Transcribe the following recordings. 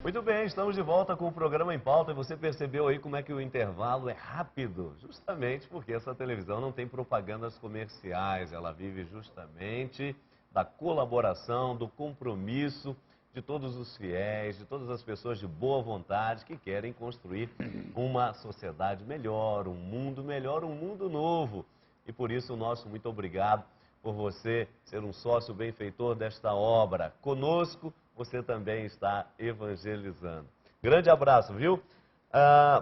Muito bem, estamos de volta com o programa Em Pauta e você percebeu aí como é que o intervalo é rápido? Justamente porque essa televisão não tem propagandas comerciais, ela vive justamente da colaboração, do compromisso de todos os fiéis, de todas as pessoas de boa vontade que querem construir uma sociedade melhor, um mundo novo. E por isso o nosso muito obrigado por você ser um sócio benfeitor desta obra. Conosco, você também está evangelizando. Grande abraço, viu?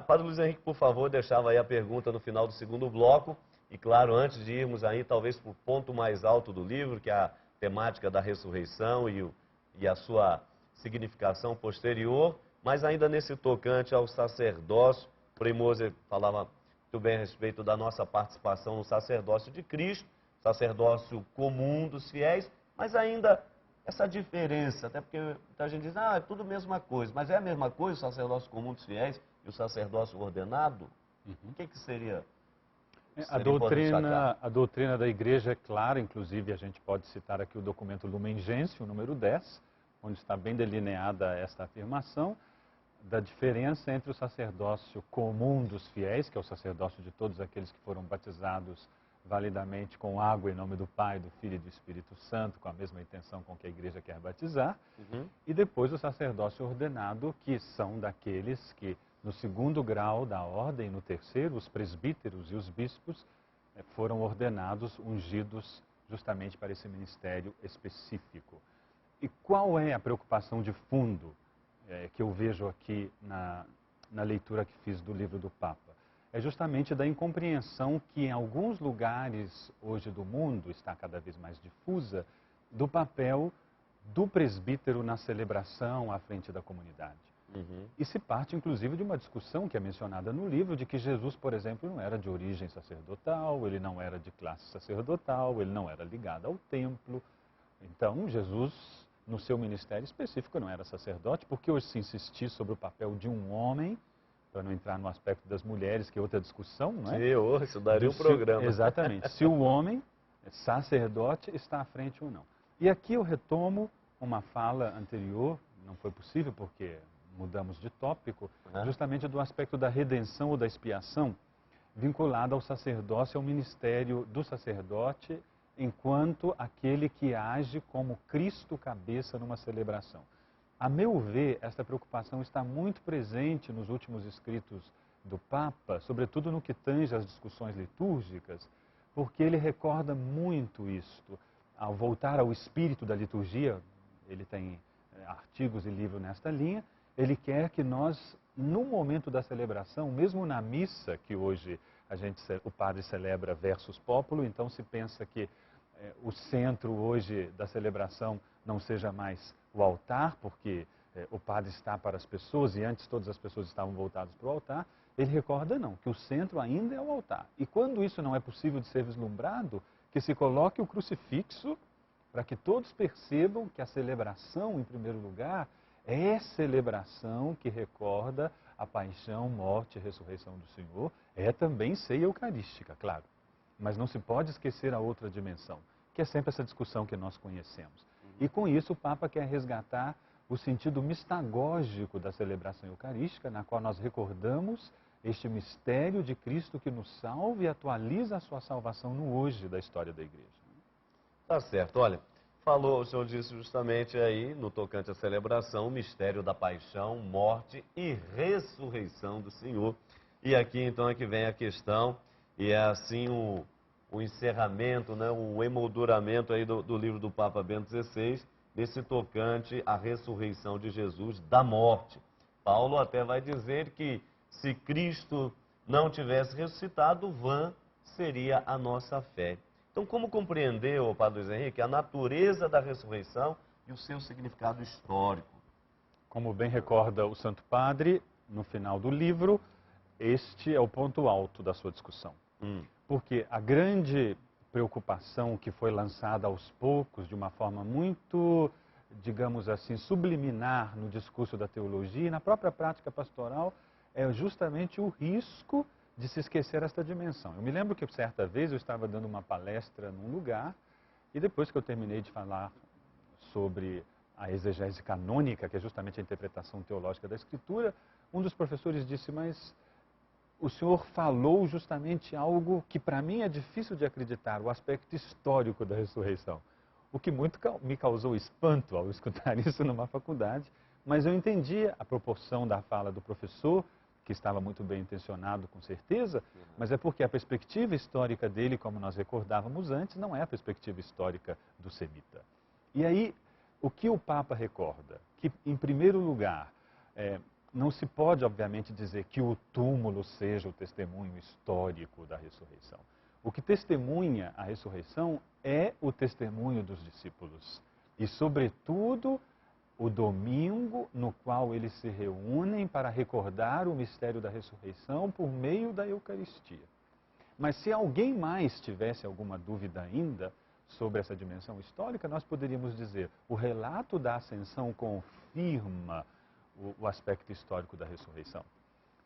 Padre Luiz Henrique, por favor, deixava aí a pergunta no final do segundo bloco. E claro, antes de irmos aí, talvez para o ponto mais alto do livro, que é a temática da ressurreição e a sua significação posterior, mas ainda nesse tocante ao sacerdócio, o Primoser falava muito bem a respeito da nossa participação no sacerdócio de Cristo, sacerdócio comum dos fiéis, mas ainda essa diferença, até porque a gente diz, é tudo a mesma coisa, mas é a mesma coisa o sacerdócio comum dos fiéis e o sacerdócio ordenado? O que seria? A doutrina da igreja é clara, inclusive a gente pode citar aqui o documento Lumen Gentium, número 10, onde está bem delineada esta afirmação da diferença entre o sacerdócio comum dos fiéis, que é o sacerdócio de todos aqueles que foram batizados validamente com água em nome do Pai, do Filho e do Espírito Santo, com a mesma intenção com que a igreja quer batizar, e depois o sacerdócio ordenado, que são daqueles que, no segundo grau da ordem, no terceiro, os presbíteros e os bispos foram ordenados, ungidos justamente para esse ministério específico. E qual é a preocupação de fundo que eu vejo aqui na leitura que fiz do livro do Papa? É justamente da incompreensão que em alguns lugares hoje do mundo está cada vez mais difusa do papel do presbítero na celebração à frente da comunidade. E se parte, inclusive, de uma discussão que é mencionada no livro, de que Jesus, por exemplo, não era de origem sacerdotal, ele não era de classe sacerdotal, ele não era ligado ao templo. Então, Jesus, no seu ministério específico, não era sacerdote, porque hoje se insistir sobre o papel de um homem, para não entrar no aspecto das mulheres, que é outra discussão, não é? Sim, isso daria um programa. Exatamente. Se o homem, sacerdote, está à frente ou não. E aqui eu retomo uma fala anterior, não foi possível porque mudamos de tópico, justamente do aspecto da redenção ou da expiação, vinculada ao sacerdócio, ao ministério do sacerdote, enquanto aquele que age como Cristo cabeça numa celebração. A meu ver, esta preocupação está muito presente nos últimos escritos do Papa, sobretudo no que tange às discussões litúrgicas, porque ele recorda muito isto. Ao voltar ao espírito da liturgia, ele tem artigos e livros nesta linha, ele quer que nós, no momento da celebração, mesmo na missa, que hoje o padre celebra versus populo, então se pensa que o centro hoje da celebração não seja mais o altar, porque o padre está para as pessoas e antes todas as pessoas estavam voltadas para o altar. Ele recorda não, que o centro ainda é o altar. E quando isso não é possível de ser vislumbrado, que se coloque o crucifixo para que todos percebam que a celebração, em primeiro lugar, é celebração que recorda a paixão, morte e ressurreição do Senhor. É também ceia eucarística, claro. Mas não se pode esquecer a outra dimensão, que é sempre essa discussão que nós conhecemos. E com isso o Papa quer resgatar o sentido mistagógico da celebração eucarística, na qual nós recordamos este mistério de Cristo que nos salva e atualiza a sua salvação no hoje da história da igreja. Tá certo, olha, o senhor disse justamente aí, no tocante à celebração, o mistério da paixão, morte e ressurreição do Senhor. E aqui então é que vem a questão, e é assim o encerramento, né, o emolduramento aí do livro do Papa Bento XVI, nesse tocante à ressurreição de Jesus da morte. Paulo até vai dizer que se Cristo não tivesse ressuscitado, vã seria a nossa fé. Então, como compreender, Padre Luiz Henrique, a natureza da ressurreição e o seu significado histórico? Como bem recorda o Santo Padre, no final do livro, este é o ponto alto da sua discussão. Porque a grande preocupação que foi lançada aos poucos, de uma forma muito, digamos assim, subliminar no discurso da teologia e na própria prática pastoral, é justamente o risco de se esquecer esta dimensão. Eu me lembro que certa vez eu estava dando uma palestra num lugar e depois que eu terminei de falar sobre a exegese canônica, que é justamente a interpretação teológica da Escritura, um dos professores disse, mas o senhor falou justamente algo que para mim é difícil de acreditar, o aspecto histórico da ressurreição. O que muito me causou espanto ao escutar isso numa faculdade, mas eu entendi a proporção da fala do professor, que estava muito bem intencionado, com certeza, mas é porque a perspectiva histórica dele, como nós recordávamos antes, não é a perspectiva histórica do semita. E aí, o que o Papa recorda? Que, em primeiro lugar, não se pode, obviamente, dizer que o túmulo seja o testemunho histórico da ressurreição. O que testemunha a ressurreição é o testemunho dos discípulos. E, sobretudo, o domingo no qual eles se reúnem para recordar o mistério da ressurreição por meio da Eucaristia. Mas se alguém mais tivesse alguma dúvida ainda sobre essa dimensão histórica, nós poderíamos dizer, o relato da ascensão confirma o aspecto histórico da ressurreição.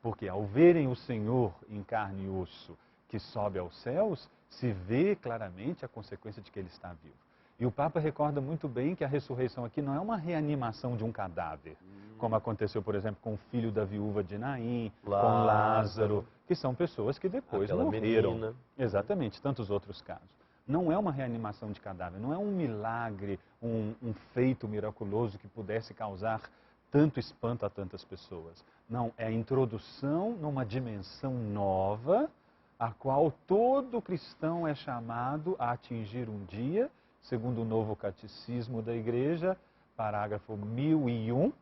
Porque ao verem o Senhor em carne e osso que sobe aos céus, se vê claramente a consequência de que ele está vivo. E o Papa recorda muito bem que a ressurreição aqui não é uma reanimação de um cadáver, como aconteceu, por exemplo, com o filho da viúva de Naim, com Lázaro, que são pessoas que depois morreram. Menina. Exatamente, tantos outros casos. Não é uma reanimação de cadáver, não é um milagre, um feito miraculoso que pudesse causar tanto espanto a tantas pessoas. Não, é a introdução numa dimensão nova, a qual todo cristão é chamado a atingir um dia, segundo o novo catecismo da Igreja, parágrafo 1001,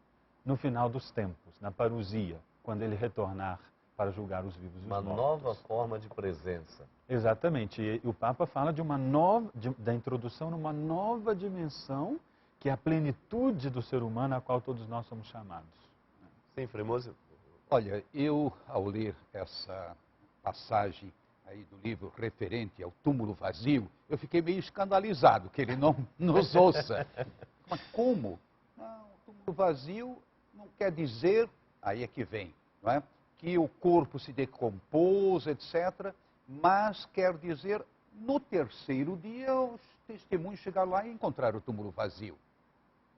no final dos tempos, na parousia, quando ele retornar para julgar os vivos e os mortos. Uma nova forma de presença. Exatamente. E o Papa fala de da introdução numa nova dimensão, que é a plenitude do ser humano a qual todos nós somos chamados. Sim, Fremoso? Olha, eu, ao ler essa passagem aí do livro referente ao túmulo vazio, eu fiquei meio escandalizado que ele não nos ouça. Mas como? Não, o túmulo vazio não quer dizer, aí é que vem, não é? Que o corpo se decompôs, etc., mas quer dizer, no terceiro dia, os testemunhos chegaram lá e encontraram o túmulo vazio.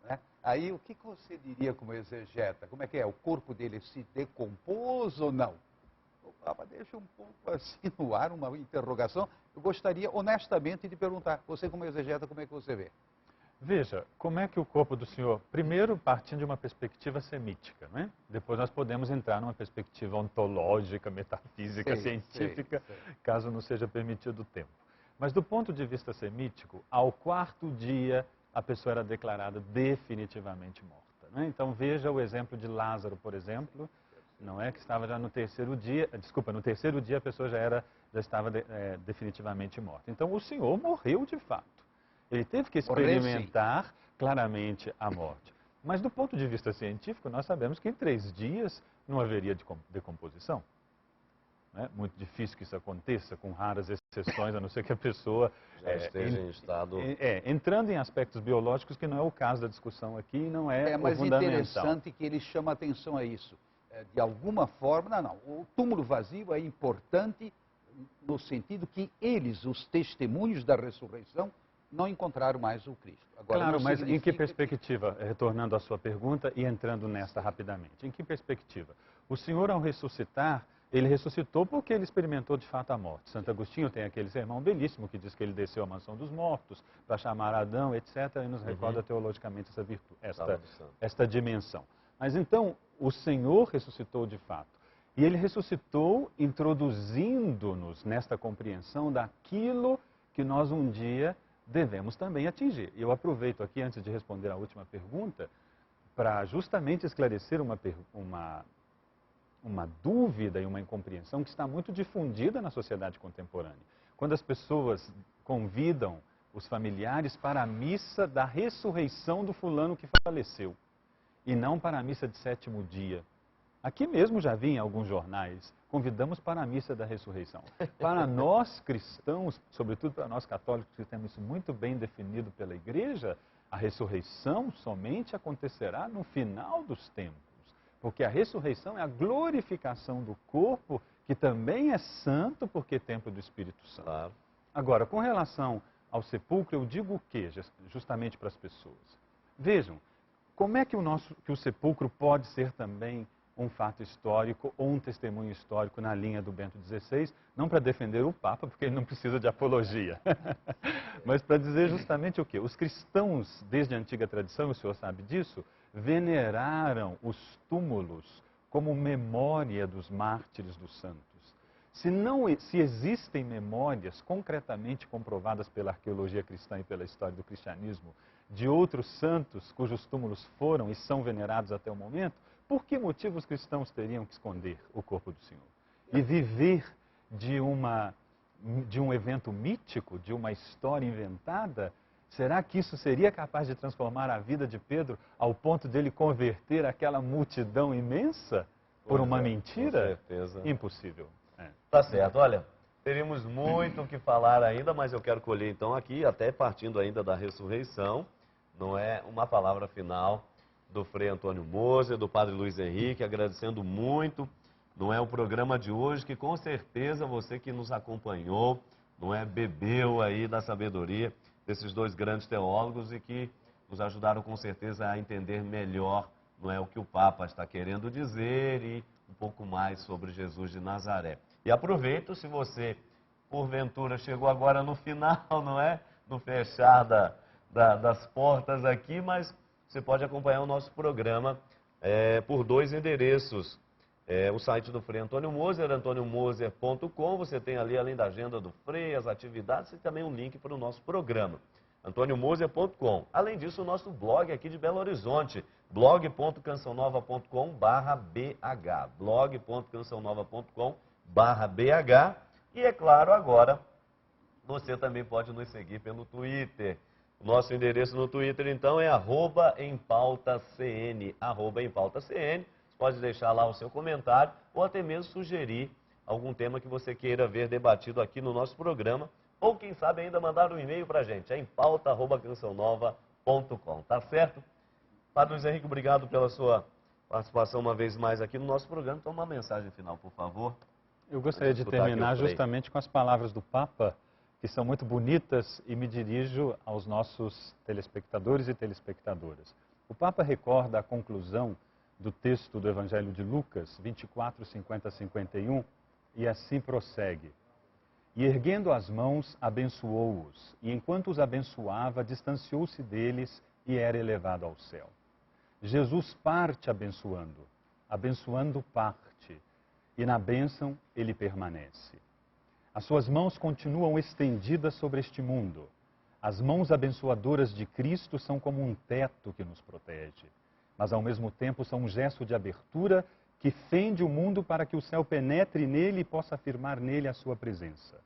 Né? Aí, o que você diria como exegeta? Como é que é? O corpo dele se decompôs ou não? O Papa deixa um pouco assim no ar, uma interrogação. Eu gostaria, honestamente, de perguntar, você como exegeta, como é que você vê? Veja, como é que o corpo do Senhor, primeiro partindo de uma perspectiva semítica, né? Depois nós podemos entrar numa perspectiva ontológica, metafísica, científica, caso não seja permitido o tempo. Mas do ponto de vista semítico, ao quarto dia a pessoa era declarada definitivamente morta. Né? Então veja o exemplo de Lázaro, por exemplo, não é que estava já no terceiro dia, no terceiro dia a pessoa já estava definitivamente morta. Então o Senhor morreu de fato. Ele teve que experimentar claramente a morte. Mas do ponto de vista científico, nós sabemos que em 3 dias não haveria decomposição. É muito difícil que isso aconteça, com raras exceções, a não ser que a pessoa já esteja em estado... entrando em aspectos biológicos, que não é o caso da discussão aqui, não é o fundamental. Mas interessante que ele chama atenção a isso. De alguma forma, o túmulo vazio é importante no sentido que eles, os testemunhos da ressurreição, não encontraram mais o Cristo. Agora, claro, mas em que perspectiva, retornando à sua pergunta e entrando nesta rapidamente, em que perspectiva? O Senhor, ao ressuscitar, ele ressuscitou porque ele experimentou de fato a morte. Santo Agostinho tem aquele sermão belíssimo que diz que ele desceu à mansão dos mortos para chamar Adão, etc., e nos recorda teologicamente essa virtude, esta dimensão. Mas então, o Senhor ressuscitou de fato. E ele ressuscitou introduzindo-nos nesta compreensão daquilo que nós um dia devemos também atingir. E eu aproveito aqui, antes de responder a última pergunta, para justamente esclarecer uma dúvida e uma incompreensão que está muito difundida na sociedade contemporânea. Quando as pessoas convidam os familiares para a missa da ressurreição do fulano que faleceu, e não para a missa de 7º dia. Aqui mesmo já vi em alguns jornais, convidamos para a missa da ressurreição. Para nós cristãos, sobretudo para nós católicos que temos isso muito bem definido pela igreja, a ressurreição somente acontecerá no final dos tempos. Porque a ressurreição é a glorificação do corpo, que também é santo porque é templo do Espírito Santo. Claro. Agora, com relação ao sepulcro, eu digo o quê, justamente para as pessoas? Vejam, como é que o sepulcro pode ser também um fato histórico ou um testemunho histórico na linha do Bento XVI, não para defender o Papa, porque ele não precisa de apologia, mas para dizer justamente o quê? Os cristãos, desde a antiga tradição, o senhor sabe disso, veneraram os túmulos como memória dos mártires dos santos. Se existem memórias concretamente comprovadas pela arqueologia cristã e pela história do cristianismo de outros santos cujos túmulos foram e são venerados até o momento, por que motivo os cristãos teriam que esconder o corpo do Senhor? E viver de um evento mítico, de uma história inventada? Será que isso seria capaz de transformar a vida de Pedro ao ponto dele converter aquela multidão imensa por uma mentira? Com certeza. Impossível. Tá certo. Olha, teríamos muito o que falar ainda, mas eu quero colher então aqui, até partindo ainda da ressurreição, não é, uma palavra final do Frei Antônio Moser, do Padre Luiz Henrique, agradecendo muito, não é, o programa de hoje, que com certeza você que nos acompanhou, não é, bebeu aí da sabedoria desses dois grandes teólogos e que nos ajudaram com certeza a entender melhor, não é, o que o Papa está querendo dizer e um pouco mais sobre Jesus de Nazaré. E aproveito, se você, porventura, chegou agora no final, não é, no fechar das portas aqui, mas você pode acompanhar o nosso programa por dois endereços. O site do Frei Antônio Moser, antoniomoser.com, você tem ali, além da agenda do Frei, as atividades e também um link para o nosso programa, antoniomoser.com. Além disso, o nosso blog aqui de Belo Horizonte, blog.cançãonova.com/bh, blog.cançãonova.com/bh. E é claro, agora, você também pode nos seguir pelo Twitter. O nosso endereço no Twitter, então, é @empautacn, @empautacn. Você pode deixar lá o seu comentário ou até mesmo sugerir algum tema que você queira ver debatido aqui no nosso programa. Ou, quem sabe, ainda mandar um e-mail para a gente, empauta@cançãonova.com, tá certo? Padre Luiz Henrique, obrigado pela sua participação uma vez mais aqui no nosso programa. Então, uma mensagem final, por favor. Eu gostaria de terminar justamente com as palavras do Papa, que são muito bonitas, e me dirijo aos nossos telespectadores e telespectadoras. O Papa recorda a conclusão do texto do Evangelho de Lucas, 24, 50, 51, e assim prossegue. E erguendo as mãos, abençoou-os, e enquanto os abençoava, distanciou-se deles e era elevado ao céu. Jesus parte abençoando, abençoando parte, e na bênção ele permanece. As suas mãos continuam estendidas sobre este mundo. As mãos abençoadoras de Cristo são como um teto que nos protege, mas ao mesmo tempo são um gesto de abertura que fende o mundo para que o céu penetre nele e possa afirmar nele a sua presença.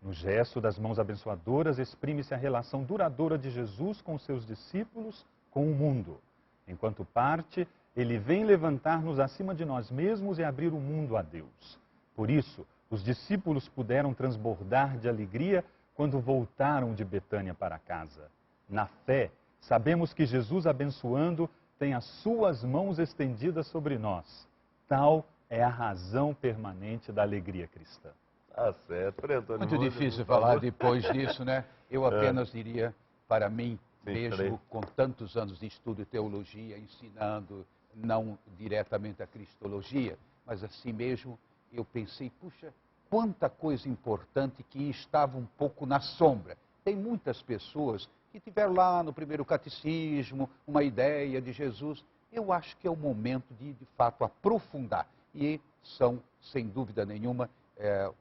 No gesto das mãos abençoadoras exprime-se a relação duradoura de Jesus com seus discípulos, com o mundo. Enquanto parte, ele vem levantar-nos acima de nós mesmos e abrir o mundo a Deus. Por isso, os discípulos puderam transbordar de alegria quando voltaram de Betânia para casa. Na fé, sabemos que Jesus, abençoando, tem as suas mãos estendidas sobre nós. Tal é a razão permanente da alegria cristã. Tá certo. Muito difícil falar depois disso, né? Eu apenas diria, para mim, mesmo com tantos anos de estudo de teologia, ensinando não diretamente a cristologia, mas assim mesmo, eu pensei, puxa, quanta coisa importante que estava um pouco na sombra. Tem muitas pessoas que tiveram lá no primeiro catecismo uma ideia de Jesus. Eu acho que é o momento de fato, aprofundar. E são, sem dúvida nenhuma,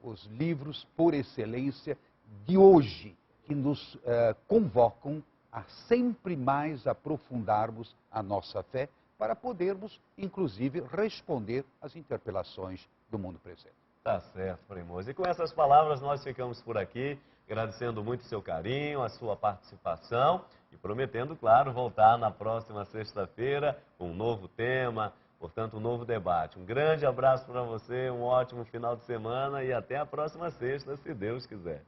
os livros por excelência de hoje, que nos convocam a sempre mais aprofundarmos a nossa fé, para podermos, inclusive, responder às interpelações do mundo presente. Tá certo, Frei Moser. E com essas palavras nós ficamos por aqui, agradecendo muito o seu carinho, a sua participação e prometendo, claro, voltar na próxima sexta-feira com um novo tema, portanto, um novo debate. Um grande abraço para você, um ótimo final de semana e até a próxima sexta, se Deus quiser.